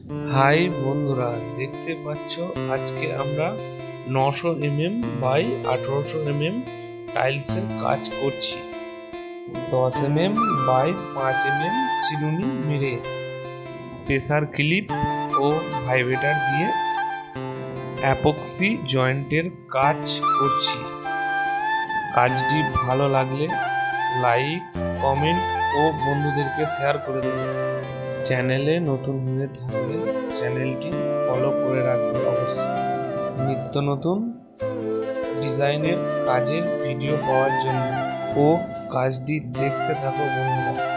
High বন্ধুরা, দেখতে পাচ্ছ আজকে আমরা 900 mm বাই 1800 mm টাইলসের কাজ করছি। 10 mm বাই 5 mm চিরুনি মেরে প্রেসার ক্লিপ ও ভাইব্রেটার দিয়ে অ্যাপক্সি জয়েন্টের কাজ করছি। কাজটি ভালো লাগলে লাইক, কমেন্ট ও বন্ধুদেরকে শেয়ার করে দেবেন। চ্যানেলে নতুন হয়ে থাকলে চ্যানেলটি ফলো করে রাখবে অবশ্যই। নিত্য নতুন ডিজাইনের কাজের ভিডিও পাওয়ার জন্য ও কাজটি দেখতে থাকো বন্ধুরা।